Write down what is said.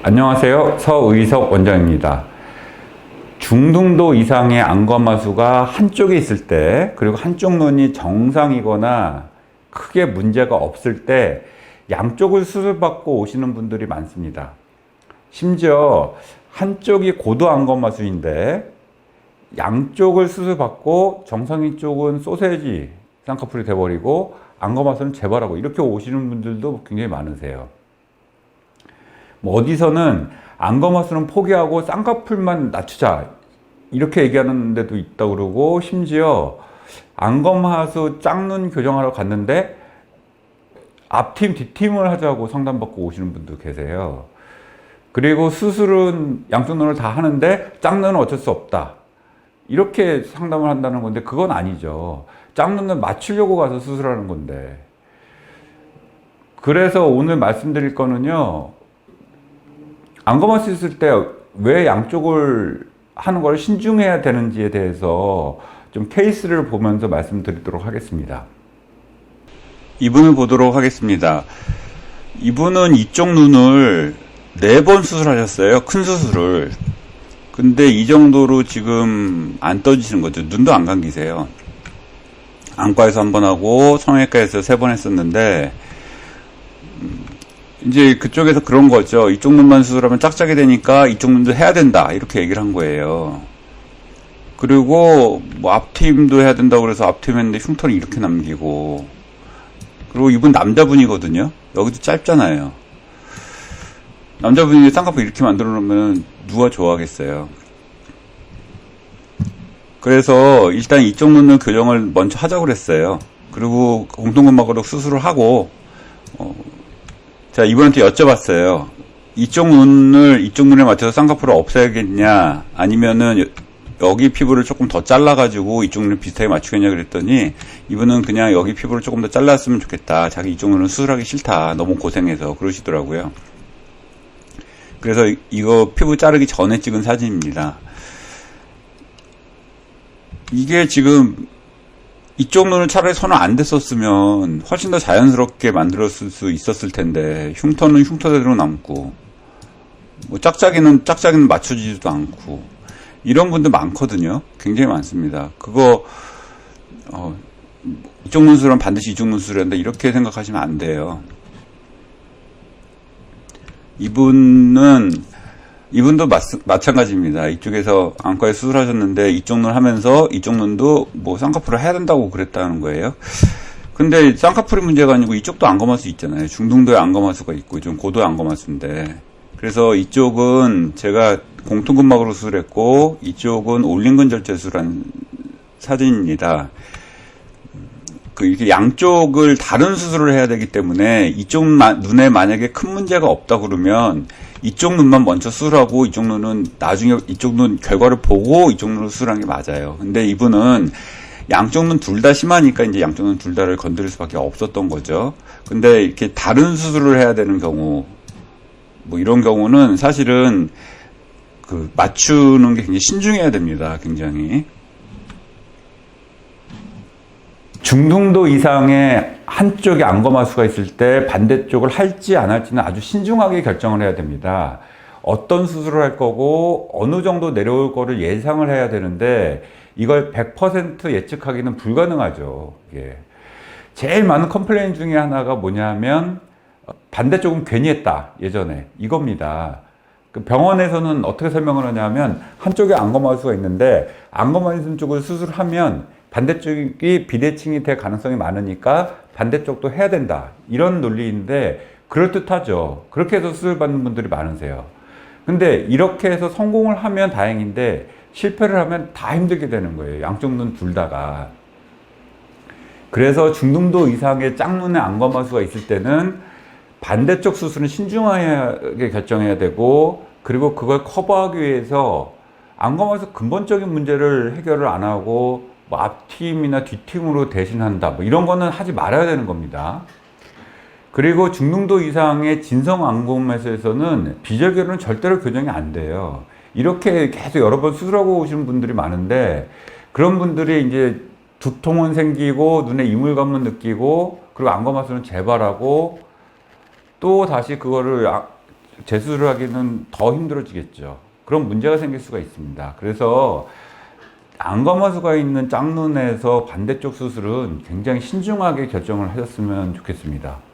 안녕하세요. 서의석 원장입니다. 중등도 이상의 안검하수가 한쪽에 있을 때, 그리고 한쪽 눈이 정상이거나 크게 문제가 없을 때 양쪽을 수술받고 오시는 분들이 많습니다. 심지어 한쪽이 고도 안검하수인데 양쪽을 수술받고 정상인 쪽은 소세지 쌍꺼풀이 돼버리고 안검하수는 재발하고 이렇게 오시는 분들도 굉장히 많으세요. 어디서는 안검하수는 포기하고 쌍꺼풀만 낮추자 이렇게 얘기하는 데도 있다고 그러고, 심지어 안검하수 짝눈 교정하러 갔는데 앞팀 뒷팀을 하자고 상담받고 오시는 분도 계세요. 그리고 수술은 양쪽 눈을 다 하는데 짝눈은 어쩔 수 없다 이렇게 상담을 한다는 건데, 그건 아니죠. 짝눈을 맞추려고 가서 수술하는 건데. 그래서 오늘 말씀드릴 거는요, 안검하수 있을 때 왜 양쪽을 하는 걸 신중해야 되는지에 대해서 좀 케이스를 보면서 말씀드리도록 하겠습니다. 이분을 보도록 하겠습니다. 이분은 이쪽 눈을 4번 수술하셨어요. 큰 수술을. 근데 이 정도로 지금 안 떠지시는 거죠. 눈도 안 감기세요. 안과에서 1번 하고 성형외과에서 3번 했었는데, 이제 그쪽에서 그런 거죠. 이쪽 눈만 수술하면 짝짝이 되니까 이쪽 눈도 해야 된다 이렇게 얘기를 한 거예요. 그리고 뭐 앞팀도 해야 된다고 그래서 앞팀 했는데 흉터를 이렇게 남기고, 그리고 이분 남자분이거든요. 여기도 짧잖아요. 남자분이 쌍꺼풀 이렇게 만들어 놓으면 누가 좋아하겠어요. 그래서 일단 이쪽 눈을 교정을 먼저 하자고 그랬어요. 그리고 공통근막으로 수술을 하고, 자, 이분한테 여쭤봤어요. 이쪽 눈에 맞춰서 쌍꺼풀을 없애야겠냐, 아니면은 여기 피부를 조금 더 잘라가지고 이쪽 눈을 비슷하게 맞추겠냐 그랬더니, 이분은 그냥 여기 피부를 조금 더 잘랐으면 좋겠다. 자기 이쪽 눈은 수술하기 싫다. 너무 고생해서 그러시더라고요. 그래서 이거 피부 자르기 전에 찍은 사진입니다. 이게 지금 이쪽 눈을 차라리 손을 안 댔었으면 훨씬 더 자연스럽게 만들었을 수 있었을 텐데, 흉터는 흉터대로 남고, 뭐 짝짝이는 맞춰지지도 않고, 이런 분들 많거든요. 굉장히 많습니다. 그거 이쪽 눈 수술은 반드시 이쪽 눈 수술한다 이렇게 생각하시면 안 돼요. 이분도 마찬가지입니다. 이쪽에서 안과에 수술하셨는데 이쪽 눈 하면서 이쪽 눈도 뭐 쌍꺼풀을 해야 된다고 그랬다는 거예요. 근데 쌍꺼풀이 문제가 아니고 이쪽도 안검하수 있잖아요. 중등도의 안검하수가 있고 좀 고도의 안검하수인데, 그래서 이쪽은 제가 공통근막으로 수술했고 이쪽은 올림근절제 수술한 사진입니다. 이렇게 양쪽을 다른 수술을 해야 되기 때문에 이쪽 눈에 만약에 큰 문제가 없다 그러면 이쪽 눈만 먼저 수술하고 이쪽 눈은 나중에 이쪽 눈 결과를 보고 이쪽 눈을 수술한 게 맞아요. 근데 이분은 양쪽 눈 둘 다 심하니까 이제 양쪽 눈 둘 다를 건드릴 수밖에 없었던 거죠. 근데 이렇게 다른 수술을 해야 되는 경우, 뭐 이런 경우는 사실은 맞추는 게 굉장히 신중해야 됩니다. 굉장히. 중등도 이상의 한쪽에 안검하수가 있을 때 반대쪽을 할지 안 할지는 아주 신중하게 결정을 해야 됩니다. 어떤 수술을 할 거고 어느 정도 내려올 거를 예상을 해야 되는데, 이걸 100% 예측하기는 불가능하죠. 이게 제일 많은 컴플레인 중에 하나가 뭐냐면, 반대쪽은 괜히 했다 예전에 이겁니다. 병원에서는 어떻게 설명을 하냐면, 한쪽에 안검하수가 있는데 안검하수 쪽을 수술하면 반대쪽이 비대칭이 될 가능성이 많으니까 반대쪽도 해야 된다 이런 논리인데, 그럴듯하죠. 그렇게 해서 수술 받는 분들이 많으세요. 근데 이렇게 해서 성공을 하면 다행인데 실패를 하면 다 힘들게 되는 거예요. 양쪽 눈 둘 다가. 그래서 중등도 이상의 짝눈의 안검하수가 있을 때는 반대쪽 수술은 신중하게 결정해야 되고, 그리고 그걸 커버하기 위해서 안검하수 근본적인 문제를 해결을 안 하고 뭐 앞팀이나 뒷팀으로 대신한다 뭐 이런 거는 하지 말아야 되는 겁니다. 그리고 중등도 이상의 진성 안검하수에서는 비절개로는 절대로 교정이 안 돼요. 이렇게 계속 여러 번 수술하고 오시는 분들이 많은데, 그런 분들이 이제 두통은 생기고 눈에 이물감은 느끼고, 그리고 안검하수는 재발하고 또 다시 그거를 재수술을 하기는 더 힘들어지겠죠. 그런 문제가 생길 수가 있습니다. 그래서 안검하수가 있는 짝눈에서 반대쪽 수술은 굉장히 신중하게 결정을 하셨으면 좋겠습니다.